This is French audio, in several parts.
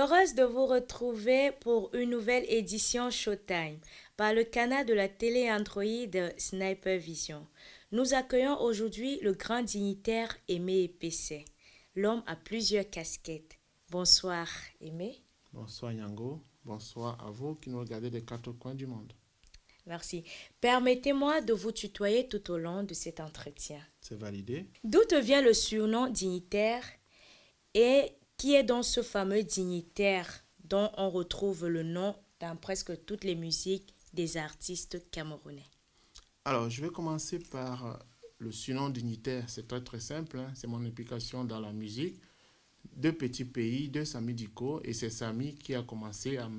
heureuse de vous retrouver pour une nouvelle édition Showtime par le canal de la télé Android Sniper Vision. Nous accueillons aujourd'hui le grand dignitaire Aimé Epessé. L'homme a plusieurs casquettes. Bonsoir Aimé. Bonsoir Yango, bonsoir à vous qui nous regardez des quatre coins du monde. Merci. Permettez-moi de vous tutoyer tout au long de cet entretien. C'est validé. D'où te vient le surnom dignitaire et qui est donc ce fameux dignitaire dont on retrouve le nom dans presque toutes les musiques des artistes camerounais? Alors, je vais commencer par le surnom dignitaire. C'est très très simple, hein. C'est mon implication dans la musique. Deux petits pays, deux Sami Diko, et c'est Sami qui a commencé à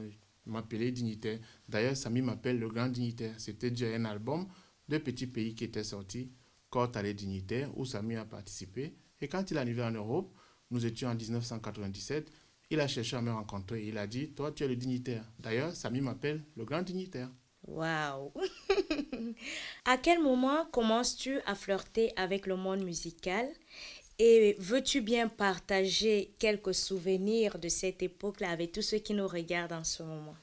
m'appeler dignitaire. D'ailleurs, Sami m'appelle le grand dignitaire. C'était déjà un album, Deux petits pays qui était sorti, Corte à les dignitaires, où Sami a participé. Et quand il est arrivé en Europe, nous étions en 1997, il a cherché à me rencontrer. Il a dit, toi, tu es le dignitaire. D'ailleurs, Sami m'appelle le grand dignitaire. Waouh! À quel moment commences-tu à flirter avec le monde musical? Et veux-tu bien partager quelques souvenirs de cette époque-là avec tous ceux qui nous regardent en ce moment?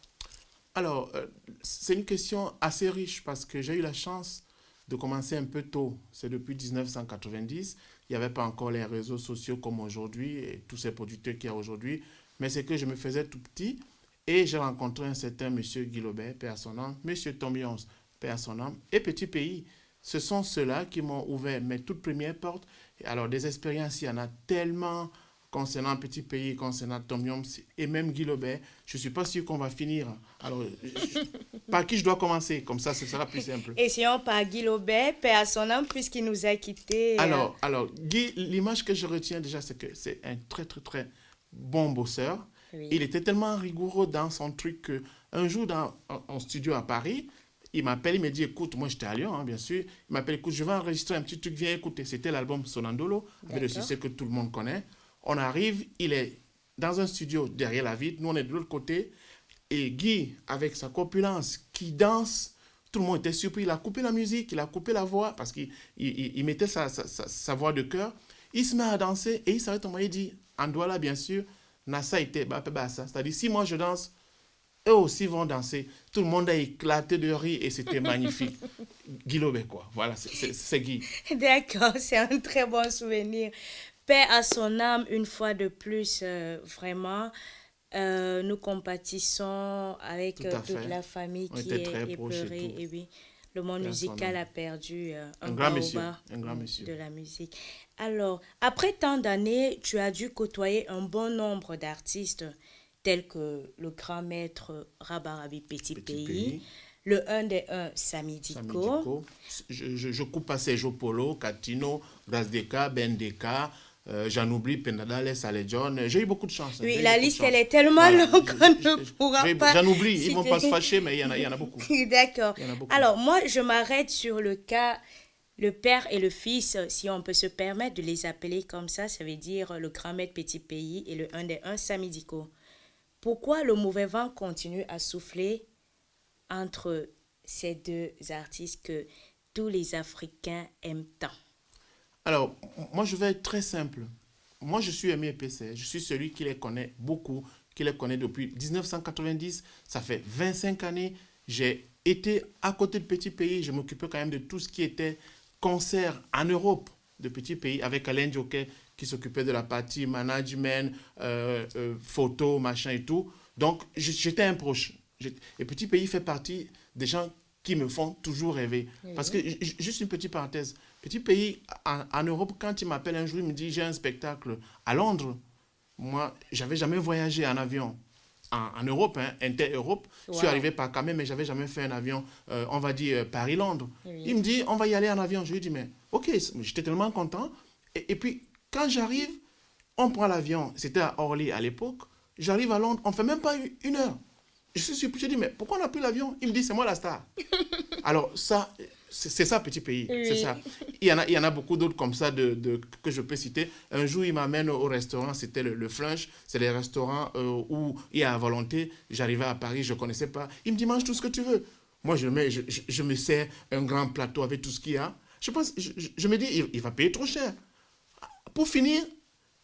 Alors, c'est une question assez riche parce que j'ai eu la chance de commencer un peu tôt. C'est depuis 1990. Il n'y avait pas encore les réseaux sociaux comme aujourd'hui et tous ces producteurs qu'il y a aujourd'hui. Mais c'est que je me faisais tout petit et j'ai rencontré un certain monsieur Guy Lobert, paix à son âme, monsieur Tom Jones, paix à son âme, et Petit Pays. Ce sont ceux-là qui m'ont ouvert mes toutes premières portes. Et alors, des expériences, il y en a tellement concernant Petit Pays, concernant Tom Jones et même Guy Lobert. Je ne suis pas sûr qu'on va finir. Alors, par qui je dois commencer? Comme ça, ce sera plus simple. Essayons par Guy Lobert, paix à son âme, puisqu'il nous a quittés. Alors, Guy, l'image que je retiens déjà, c'est que c'est un très, très, très bon bosseur. Oui. Il était tellement rigoureux dans son truc qu'un jour, en studio à Paris, il m'appelle, il me dit, écoute, moi j'étais à Lyon, hein, bien sûr. Il m'appelle, écoute, je vais enregistrer un petit truc, viens écouter. C'était l'album Sonandolo, avec le succès que tout le monde connaît. On arrive, il est dans un studio derrière la vitre, nous on est de l'autre côté. Et Guy, avec sa corpulence, qui danse, tout le monde était surpris. Il a coupé la musique, il a coupé la voix, parce qu'il mettait sa voix de cœur. Il se met à danser et il s'arrête en moi, il dit, en Douala, bien sûr, Nassa était Bassa. C'est-à-dire, si moi je danse, eux aussi vont danser. Tout le monde a éclaté de rire et c'était magnifique. Guy Lobet, quoi. Voilà, c'est Guy. D'accord, c'est un très bon souvenir. Paix à son âme, une fois de plus, vraiment. Nous compatissons avec toute la famille qui est épeurée. Et oui, le monde musical a perdu un grand monsieur de la musique. Alors, après tant d'années, tu as dû côtoyer un bon nombre d'artistes tels que le grand maître Rabarabi Petit Pays, le 1 des 1 Sami Diko. Je coupe à Sergio Polo, Catino, Grazdeka, Bendeka. J'en oublie, Pendadale, Saleh John. J'ai eu beaucoup de chance. Oui, la liste, elle est tellement longue qu'on ne pourra pas... J'en oublie, ils ne vont pas se fâcher, mais il y en a beaucoup. D'accord. Alors, moi, je m'arrête sur le cas, le père et le fils, si on peut se permettre de les appeler comme ça veut dire le grand maître Petit Pays et le 1 des 1 Sami Diko. Pourquoi le mauvais vent continue à souffler entre ces deux artistes que tous les Africains aiment tant? Alors, moi, je vais être très simple. Moi, je suis Aimé Epessé. Je suis celui qui les connaît beaucoup, qui les connaît depuis 1990. Ça fait 25 années. J'ai été à côté de Petit Pays. Je m'occupais quand même de tout ce qui était concert en Europe de Petit Pays avec Alain Joquet qui s'occupait de la partie management, photo, machin et tout. Donc, j'étais un proche. Et Petit Pays fait partie des gens qui me font toujours rêver. Oui. Parce que, juste une petite parenthèse, Petit Pays, en Europe, quand il m'appelle un jour, il me dit, j'ai un spectacle à Londres. Moi, j'avais jamais voyagé en avion. En Europe, hein, inter-Europe. Wow. Je suis arrivé par Camé, mais j'avais jamais fait un avion, on va dire, Paris-Londres. Oui. Il me dit, on va y aller en avion. Je lui dis, mais ok, j'étais tellement content. Et puis, quand j'arrive, on prend l'avion. C'était à Orly à l'époque. J'arrive à Londres, on ne fait même pas une heure. Je suis surpris, je dis, mais pourquoi on a pris l'avion? Il me dit, c'est moi la star. Alors ça, c'est ça, Petit Pays. Oui. C'est ça. Il y en a beaucoup d'autres comme ça que je peux citer. Un jour, il m'amène au restaurant, c'était le Flunch. C'est les restaurants où il y a à volonté. J'arrivais à Paris, je ne connaissais pas. Il me dit, mange tout ce que tu veux. Moi, je me sers un grand plateau avec tout ce qu'il y a. Je me dis, il va payer trop cher. Pour finir,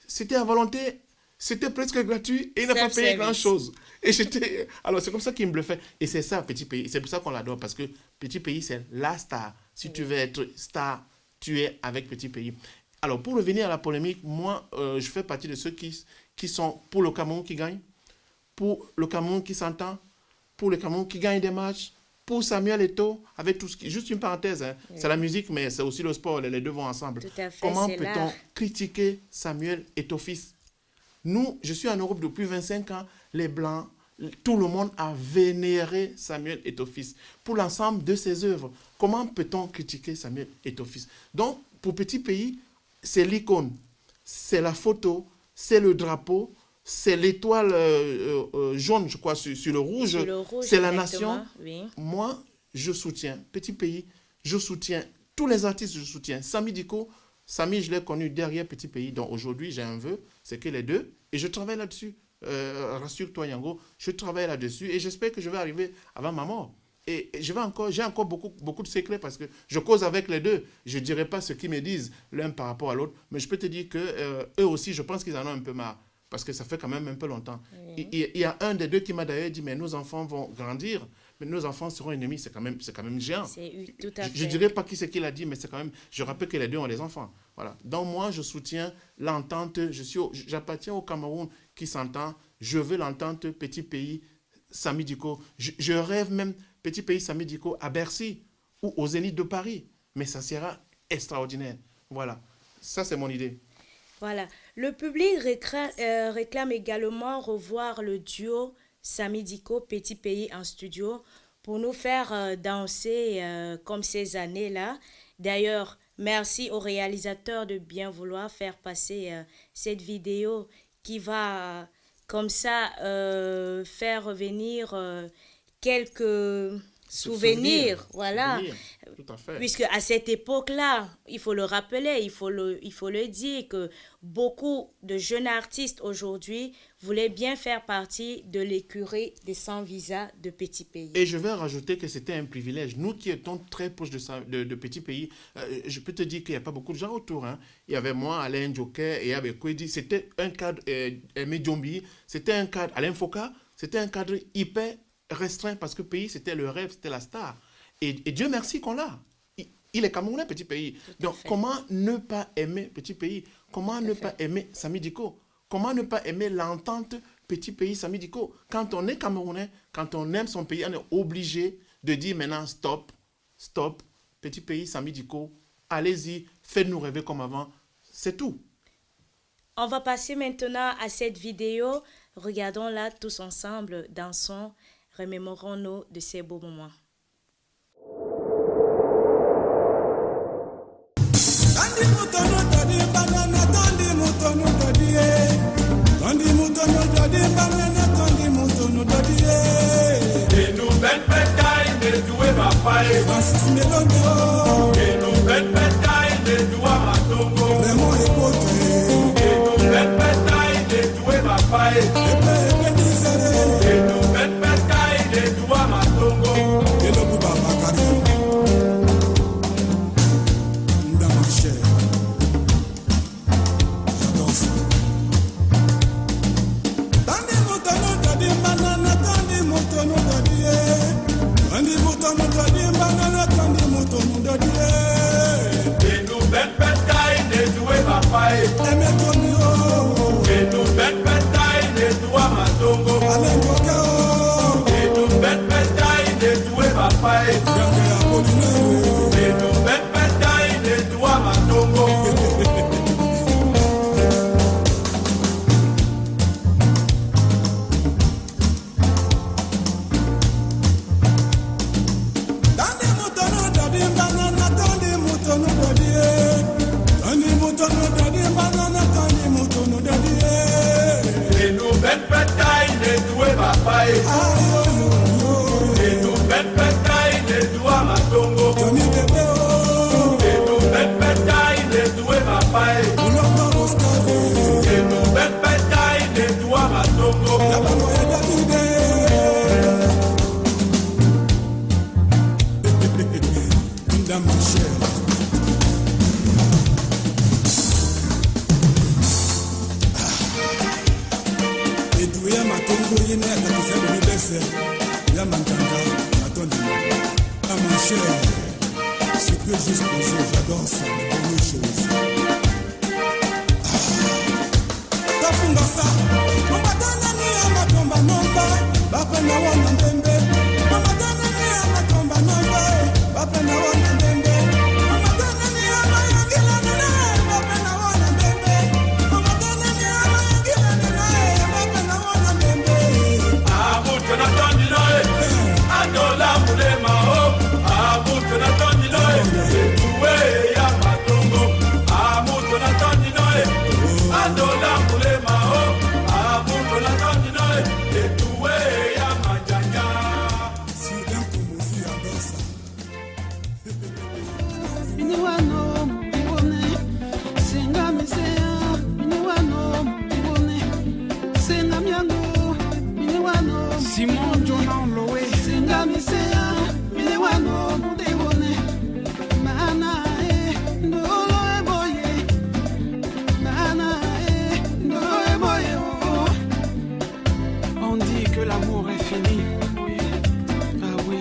c'était à volonté. C'était presque gratuit et il n'a pas payé grand-chose. Et j'étais... Alors, c'est comme ça qu'il me bluffait. Et c'est ça, Petit Pays. C'est pour ça qu'on l'adore, parce que Petit Pays, c'est la star. Si tu veux être star, tu es avec Petit Pays. Alors, pour revenir à la polémique, moi, je fais partie de ceux qui sont pour le Cameroun qui gagne, pour le Cameroun qui s'entend, pour le Cameroun qui gagne des matchs, pour Samuel Eto'o, avec tout ce qui... Juste une parenthèse, hein. Oui. C'est la musique, mais c'est aussi le sport, les deux vont ensemble. Tout à fait, comment peut-on critiquer Samuel Eto'o fils? Nous, je suis en Europe depuis 25 ans, les Blancs, tout le monde a vénéré Samuel Eto'o fils pour l'ensemble de ses œuvres. Comment peut-on critiquer Samuel Eto'o fils? Donc, pour Petit Pays, c'est l'icône, c'est la photo, c'est le drapeau, c'est l'étoile jaune, je crois, sur le rouge, c'est la nation. Oui. Moi, je soutiens Petit Pays, je soutiens tous les artistes, je soutiens Samy Diko. Samy, je l'ai connu derrière Petit Pays, donc aujourd'hui, j'ai un vœu, c'est que les deux, et je travaille là-dessus. Rassure-toi, Yango, je travaille là-dessus, et j'espère que je vais arriver avant ma mort. Et j'ai encore beaucoup de secrets parce que je cause avec les deux. Je ne dirai pas ce qu'ils me disent l'un par rapport à l'autre, mais je peux te dire qu'eux aussi, je pense qu'ils en ont un peu marre parce que ça fait quand même un peu longtemps. Oui. Il y a un des deux qui m'a d'ailleurs dit, mais nos enfants vont grandir, mais nos enfants seront ennemis, c'est quand même géant. C'est tout à fait. Je ne dirai pas qui c'est qui l'a dit, mais c'est quand même, je rappelle que les deux ont des enfants. Voilà. Donc moi, je soutiens l'entente, j'appartiens au Cameroun qui s'entend, je veux l'entente Petit Pays, Samy Diko. Je rêve même Petit Pays, Samy Diko à Bercy ou au Zénith de Paris. Mais ça sera extraordinaire. Voilà. Ça, c'est mon idée. Voilà. Le public réclame également revoir le duo Samy Diko, Petit Pays en studio pour nous faire danser comme ces années-là. D'ailleurs, merci au réalisateur de bien vouloir faire passer cette vidéo qui va comme ça faire revenir quelques souvenirs, voilà. Souvenirs, tout à fait. Puisque à cette époque-là, il faut le rappeler, il faut le dire que beaucoup de jeunes artistes aujourd'hui voulaient bien faire partie de l'écurie des sans-visa de Petit Pays. Et je vais rajouter que c'était un privilège. Nous qui étions très proches de Petit Pays, je peux te dire qu'il n'y a pas beaucoup de gens autour. Hein. Il y avait moi, Alain Joker et Abe Kwedi. C'était un cadre, Aimé Djombi, c'était un cadre, Alain Foka, c'était un cadre hyper restreint parce que Pays, c'était le rêve, c'était la star. Et Dieu merci qu'on l'a. Il est Camerounais, Petit Pays. Donc, comment ne pas aimer Petit Pays? Comment ne pas aimer Samy Diko? Comment ne pas aimer l'entente Petit Pays, Samy Diko? Quand on est Camerounais, quand on aime son pays, on est obligé de dire maintenant stop, Petit Pays, Samy Diko, allez-y, faites-nous rêver comme avant. C'est tout. On va passer maintenant à cette vidéo. Regardons-la tous ensemble, dansons, remémorons-nous de ces beaux moments. C'est que jusqu'au jour, j'adore ça, les bonnes choses. Tafunga sa, mamadana ni amatomba nomba, bapa na wana mbembe. Mamadana ni amatomba nomba, bapa na wana mbembe. Mamadana ni amayangila nene, bapa na wana mbembe. Mamadana ni amayangila nene, bapa na wana mbembe. Abuto na tondi noe, adola mulema ho. Abuto na tondi noe, etuwe ya matongo. Abuto na tondi noe, adola mulema ho. Abuto na tondi noe, etuwe ya majanja. Si un como si adosa. Minuano, mibone, senga mesea, minuano, mibone, senga miano, minuano, Simon Jonan Lowe, senga mesea, minuano, mudebone, mana ndolo eboye, mana ndolo eboye, oh. On dit que l'amour est fini, ah oui.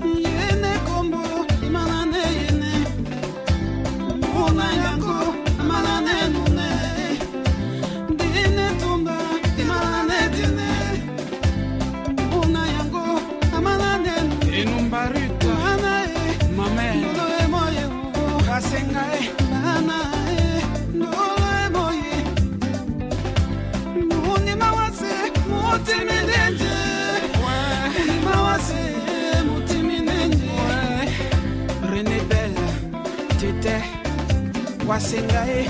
Yene kombo, imanane yene. Mona yango, amanane nune. Dine tumba, imanane dine. Mona yango, amanane nune. Enumbaruta, mame, ndolo emoye ugo. Kasengae, mana ndolo emoye. Muni mawase, muti minenje. Muni mawase, muti minenje. René Belle, Tete, Wasengae.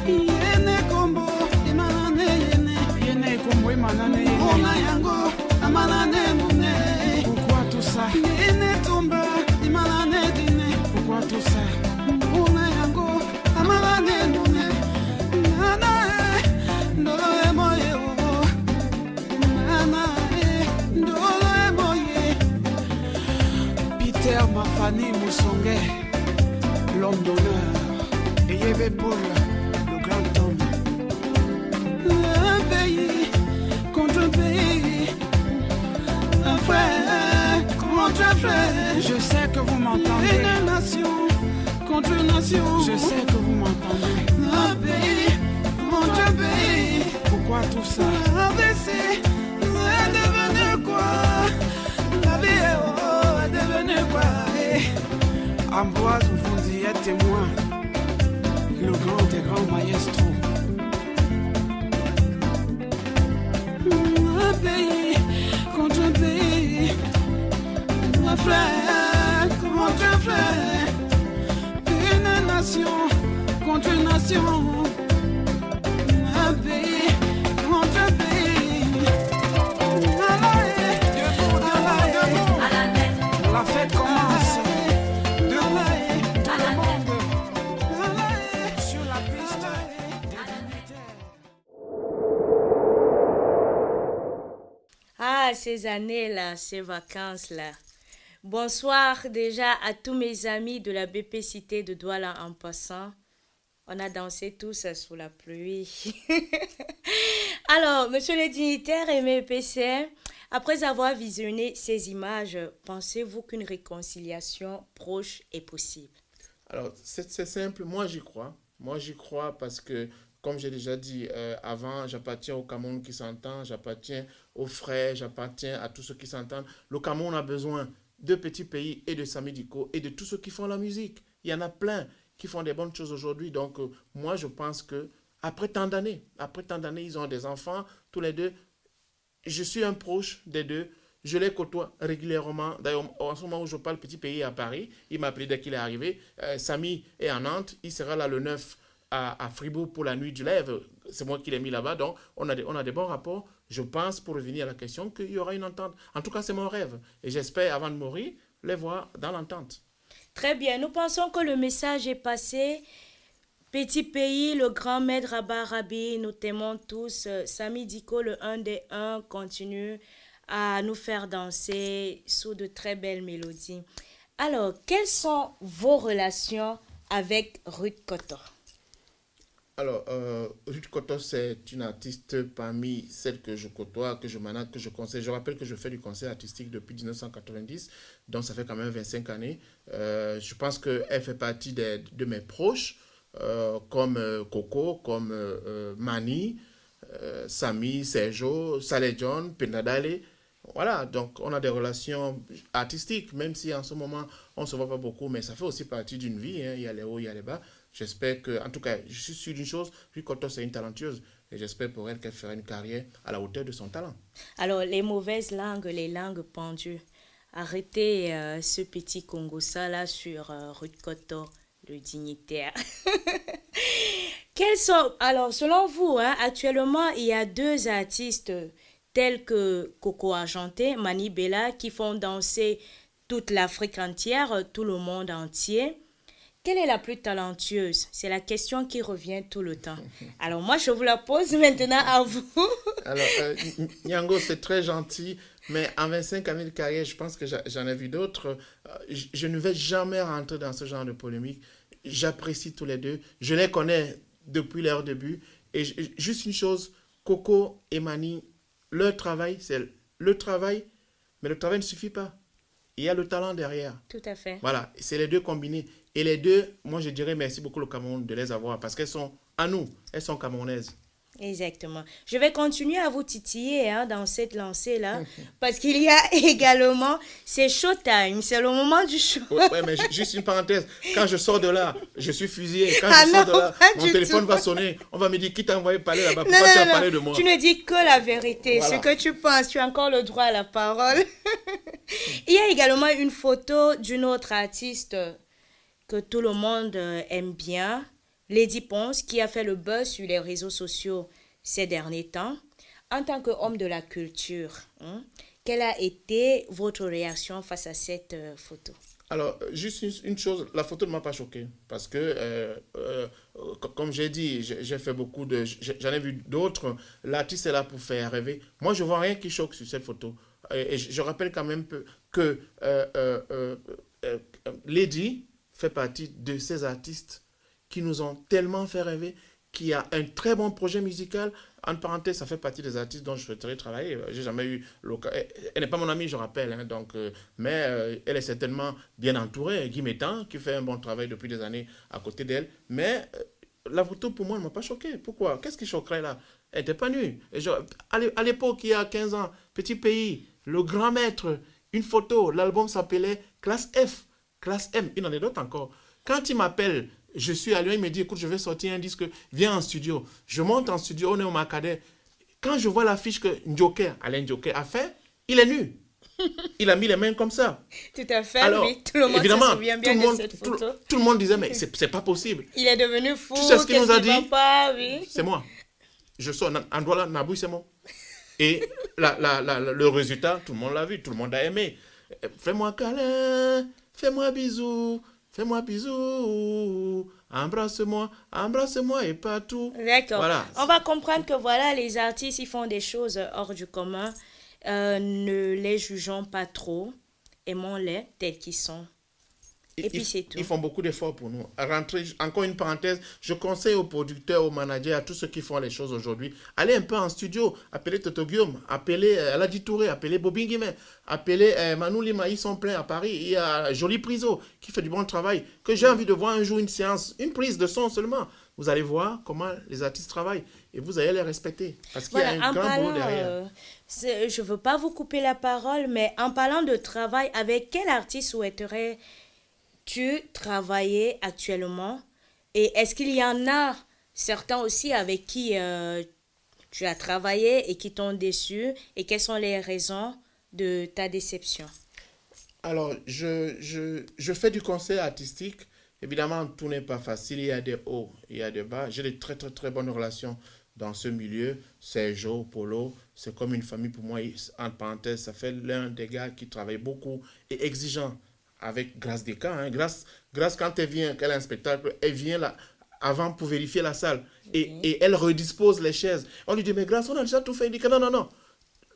Yene kombo, imanane yene. Yene kombo, imanane yene. Mona yango, amanane mune. Pourquoi tout ça? Yene tumba, imanane dine. Pourquoi tout ça? Mona yango, amanane mune. Nana ndolo emoye ugo. Nana ndolo emoye. Peter Mafani Moussongue, l'homme d'honneur. Et Yévé Paul, le grand homme. Un pays contre un pays. Un frère contre un frère. Je sais que vous m'entendez. Une nation contre une nation. Je sais que vous m'entendez. Un pays contre un pays. Pourquoi tout ça? ABC est devenu quoi? La vie est devenue quoi? Ambroise Oufondi est témoin. Le grand des grands maestros. Un pays contre un pays. Un frère contre un frère. Une nation contre une nation. Un pays contre un pays. Alaïe, debout, debout, debout. La fête commence. Debout, tout le monde. Alaïe, sur la piste des militaires. Ah, ces années-là, ces vacances-là. Bonsoir déjà à tous mes amis de la BP Cité de Douala en passant. On a dansé tous sous la pluie. Alors, monsieur le dignitaire et mes PCM, après avoir visionné ces images, pensez-vous qu'une réconciliation proche est possible? Alors, c'est simple, moi j'y crois. Moi j'y crois parce que, comme j'ai déjà dit avant, j'appartiens au Cameroun qui s'entend, j'appartiens aux frères, j'appartiens à tous ceux qui s'entendent. Le Cameroun a besoin de petits pays et de Samy Diko et de tous ceux qui font la musique. Il y en a plein qui font des bonnes choses aujourd'hui. Donc, moi je pense que après tant d'années, ils ont des enfants, tous les deux. Je suis un proche des deux. Je les côtoie régulièrement. D'ailleurs, en ce moment où je parle, petit pays à Paris, il m'a appelé dès qu'il est arrivé. Samy est à Nantes. Il sera là le 9 à Fribourg pour la nuit du lève. C'est moi qui l'ai mis là-bas. Donc, on a des bons rapports. Je pense, pour revenir à la question, qu'il y aura une entente. En tout cas, c'est mon rêve. Et j'espère, avant de mourir, les voir dans l'entente. Très bien. Nous pensons que le message est passé. Petit pays, le grand maître Rabat Rabi, nous t'aimons tous. Samy Diko, le 1 des 1, continue à nous faire danser sous de très belles mélodies. Alors, quelles sont vos relations avec Ruth Koto? Alors, Ruth Koto, c'est une artiste parmi celles que je côtoie, que je manage, que je conseille. Je rappelle que je fais du conseil artistique depuis 1990, donc ça fait quand même 25 années. Je pense qu'elle fait partie de mes proches, comme Coco, comme Mani, Sami, Sergio, Saleh John, Penadale. Voilà, donc on a des relations artistiques, même si en ce moment on ne se voit pas beaucoup, mais ça fait aussi partie d'une vie, hein. Il y a les hauts, il y a les bas. J'espère que, en tout cas, je suis sûr d'une chose, Ruth Koto, c'est une talentueuse, et j'espère pour elle qu'elle fera une carrière à la hauteur de son talent. Alors, les mauvaises langues, les langues pendues, arrêtez ce petit Congo-ça là sur Ruth Koto, le dignitaire. Quels sont, alors, selon vous, hein, actuellement, il y a deux artistes tels que Coco Argenté, Mani Bella, qui font danser toute l'Afrique entière, tout le monde entier. Quelle est la plus talentueuse? C'est la question qui revient tout le temps. Alors moi, je vous la pose maintenant à vous. Alors, Nyango, c'est très gentil, mais en 25 années de carrière, je pense que j'en ai vu d'autres. Je ne vais jamais rentrer dans ce genre de polémique. J'apprécie tous les deux. Je les connais depuis leur début. Et juste une chose, Coco et Mani, leur travail, c'est le travail, mais le travail ne suffit pas. Il y a le talent derrière. Tout à fait. Voilà, c'est les deux combinés. Et les deux, moi je dirais merci beaucoup au Cameroun de les avoir parce qu'elles sont à nous, elles sont camerounaises. Exactement. Je vais continuer à vous titiller hein, dans cette lancée-là parce qu'il y a également, c'est showtime, c'est le moment du show. Ouais, mais juste une parenthèse, quand je sors de là, je suis fusillé. Quand Ah je sors non, de là, pas mon du téléphone tout. va sonner. On va me dire qui t'a envoyé parler là-bas, Non, pourquoi tu as non, parlé non, de moi? tu ne dis que la vérité, Voilà. ce que tu penses, tu as encore le droit à la parole. Il y a également une photo d'une autre artiste que tout le monde aime bien, Lady Ponce, qui a fait le buzz sur les réseaux sociaux ces derniers temps. En tant qu'homme de la culture, hein, quelle a été votre réaction face à cette photo? Alors, juste une chose, la photo ne m'a pas choqué parce que, comme j'ai dit, j'ai fait beaucoup de... J'en ai vu d'autres. L'artiste est là pour faire rêver. Moi, je ne vois rien qui choque sur cette photo. Et je rappelle quand même que Lady fait partie de ces artistes qui nous ont tellement fait rêver, qui a un très bon projet musical. En parenthèse, ça fait partie des artistes dont je souhaiterais travailler. J'ai jamais eu l'occasion. Elle n'est pas mon amie, je rappelle, hein, donc, mais elle est certainement bien entourée. Guy Métan, qui fait un bon travail depuis des années à côté d'elle. Mais la photo, pour moi, ne m'a pas choqué. Pourquoi? Qu'est-ce qui choquerait là? Elle n'était pas nue. À l'époque, il y a 15 ans, Petit Pays, Le Grand Maître, une photo, l'album s'appelait Classe F, Classe M, il y en a d'autres encore. Quand il m'appelle, je suis à Lyon, il me dit, écoute, je vais sortir un disque, viens en studio. Je monte en studio, on est au Macadais. Quand je vois l'affiche que Alain Joker a fait, il est nu. Il a mis les mains comme ça. Tout à fait, Alors, oui. Tout le monde évidemment, se souvient bien de cette photo. tout le monde disait, mais c'est pas possible. Il est devenu fou. Tu sais ce qu'il nous a qu'est-ce qui dit? va pas, oui. C'est moi. Je sors, Andouala, Nabou, c'est moi. Et le résultat, tout le monde l'a vu, tout le monde a aimé. Fais-moi câlin, fais-moi bisou, embrasse-moi, embrasse-moi et pas tout. D'accord. Voilà. On va comprendre que voilà, les artistes, ils font des choses hors du commun. Ne les jugeons pas trop. Aimons-les tels qu'ils sont. Et puis c'est tout. Ils font beaucoup d'efforts pour nous. À rentrer, encore une parenthèse, je conseille aux producteurs, aux managers, à tous ceux qui font les choses aujourd'hui, allez un peu en studio, appelez Toto Guillaume, appelez Aladi Touré, appelez Bobby Guimet, appelez Manu Lima, ils sont pleins à Paris. Il y a Jolie Priso qui fait du bon travail, que j'ai envie de voir un jour une séance, une prise de son seulement. Vous allez voir comment les artistes travaillent et vous allez les respecter. Parce qu'il y a un grand boulot derrière. Je ne veux pas vous couper la parole, mais en parlant de travail, avec quel artiste souhaiterais-tu travailler actuellement? Et est-ce qu'il y en a certains aussi avec qui tu as travaillé et qui t'ont déçu? Et quelles sont les raisons de ta déception? Alors, je fais du conseil artistique. Évidemment, tout n'est pas facile. Il y a des hauts, il y a des bas. J'ai de très, très, très bonnes relations dans ce milieu. Sergio, Polo, c'est comme une famille pour moi. Entre parenthèses, ça fait l'un des gars qui travaille beaucoup et exigeant avec Grâce Descamps. Hein. Grâce, quand elle vient, qu'elle a un spectacle, elle vient là avant pour vérifier la salle. Et elle redispose les chaises. On lui dit, mais Grâce, on a déjà tout fait. Il dit que non.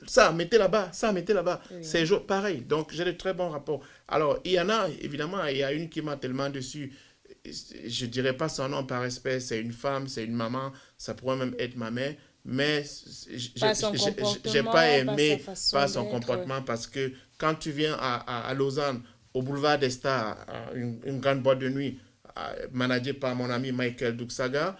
Ça, mettez là-bas, ça, mettez là-bas. Oui. C'est pareil. Donc, j'ai de très bons rapports. Alors, il y en a, évidemment, il y a une qui m'a tellement déçu. je dirais pas son nom par respect, c'est une femme, c'est une maman, ça pourrait même être ma mère, mais Pas son j'ai comportement, pas pas aimé sa façon pas son d'être. comportement parce que quand tu viens à Lausanne, au boulevard des Stars, à une grande boîte de nuit, managée par mon ami Michael Duxaga,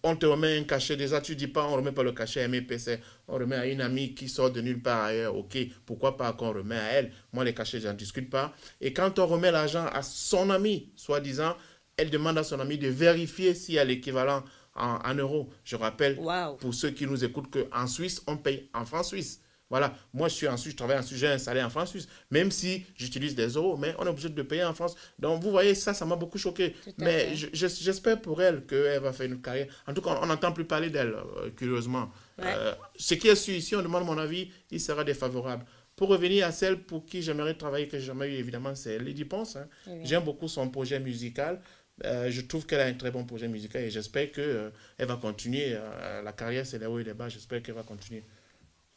on te remet un cachet, déjà tu dis pas on remet pas le cachet à MPC, on remet à une amie qui sort de nulle part ailleurs, ok, pourquoi pas qu'on remet à elle, moi les cachets j'en discute pas, et quand on remet l'argent à son ami, soi-disant, elle demande à son ami de vérifier s'il y a l'équivalent en euros. Je rappelle, Wow. pour ceux qui nous écoutent, qu'en Suisse, on paye en francs suisses. Voilà, moi je suis en Suisse, je travaille en Suisse, j'ai un salaire en francs suisses, même si j'utilise des euros, mais on est obligé de payer en France. Donc vous voyez, ça m'a beaucoup choqué. Tout à Mais fait. j'espère pour elle qu'elle va faire une carrière. En tout cas, on n'entend plus parler d'elle, curieusement. Ouais. Ce qui est sûr ici, on demande mon avis, il sera défavorable. Pour revenir à celle pour qui j'aimerais travailler, que j'ai jamais eu évidemment, c'est Lady Ponce. Hein. Oui. J'aime beaucoup son projet musical. Je trouve qu'elle a un très bon projet musical et j'espère qu'elle va continuer. La carrière, c'est les hauts et les bas. J'espère qu'elle va continuer.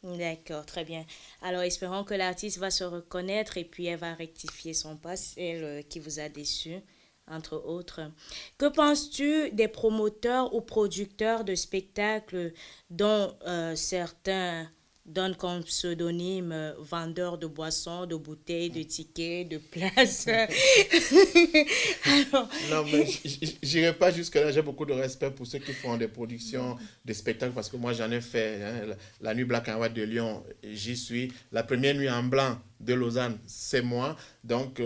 D'accord, très bien. Alors, espérons que l'artiste va se reconnaître et puis elle va rectifier son pas, celle qui vous a déçu, entre autres. Que penses-tu des promoteurs ou producteurs de spectacles dont certains donnent comme pseudonyme vendeurs de boissons, de bouteilles, de tickets, de places? Alors, Non, mais j'irai pas jusque-là. J'ai beaucoup de respect pour ceux qui font des productions, des spectacles, parce que moi, j'en ai fait. Hein. La nuit Black and White de Lyon, j'y suis. La première nuit en blanc de Lausanne, c'est moi. Donc,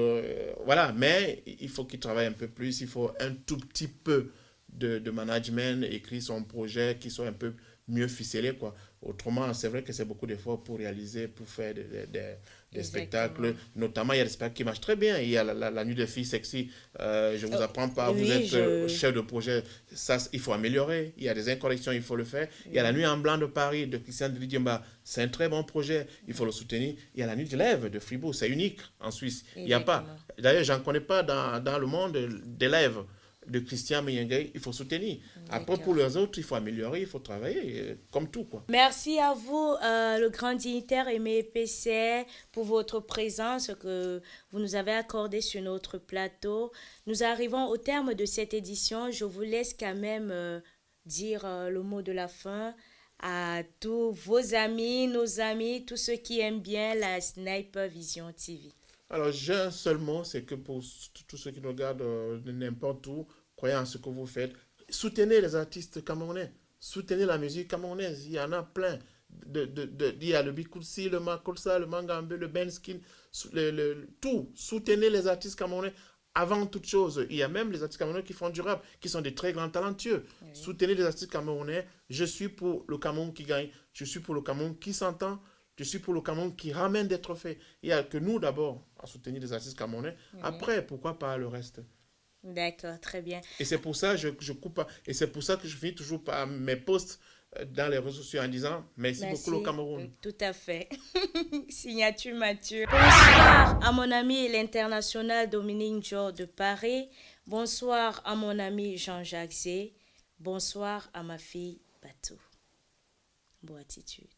voilà. Mais il faut qu'il travaille un peu plus. Il faut un tout petit peu de management, écrire son projet, qui soit un peu mieux ficelé, quoi. Autrement, c'est vrai que c'est beaucoup d'efforts pour réaliser, pour faire des spectacles. Notamment, il y a des spectacles qui marchent très bien. Il y a la nuit des filles sexy. Je ne vous apprends pas, vous oui, êtes chef de projet. Ça, il faut améliorer. Il y a des incorrections, il faut le faire. Il y a la nuit en blanc de Paris, de Christian Didiamba. C'est un très bon projet. Il faut le soutenir. Il y a la nuit de l'Ève de Fribourg. C'est unique en Suisse. Il n'y a pas. D'ailleurs, je n'en connais pas dans le monde d'élèves de Christian Meyengue, il faut soutenir. Après, pour les autres, il faut améliorer, il faut travailler, comme tout, quoi. merci à vous, le grand dignitaire Aimé PC, pour votre présence que vous nous avez accordée sur notre plateau. Nous arrivons au terme de cette édition. Je vous laisse quand même dire le mot de la fin à tous vos amis, nos amis, tous ceux qui aiment bien la Sniper Vision TV. Alors, j'ai un seul mot, c'est que pour tous ceux qui nous regardent de n'importe où, croyez en ce que vous faites, soutenez les artistes camerounais, soutenez la musique camerounaise, il y en a plein. Il y a le Bikoussi, le Makolsa, le Mangambe, le Benskin, tout. Soutenez les artistes camerounais avant toute chose. Il y a même les artistes camerounais qui font du rap, qui sont des très grands talentueux. Oui. Soutenez les artistes camerounais. Je suis pour le Cameroun qui gagne, je suis pour le Cameroun qui s'entend, je suis pour le Cameroun qui ramène des trophées. Il n'y a que nous d'abord à soutenir les artistes camerounais. Oui. Après, pourquoi pas le reste? D'accord, très bien. Et c'est pour ça que je coupe pas. Et c'est pour ça que je finis toujours par mes posts dans les réseaux sociaux en disant merci beaucoup le Cameroun. Tout à fait. Signature Mathieu. Bonsoir à mon ami l'international Dominique Joe de Paris. Bonsoir à mon ami Jean-Jacques Zé. Bonsoir à ma fille Batou. Bonne attitude.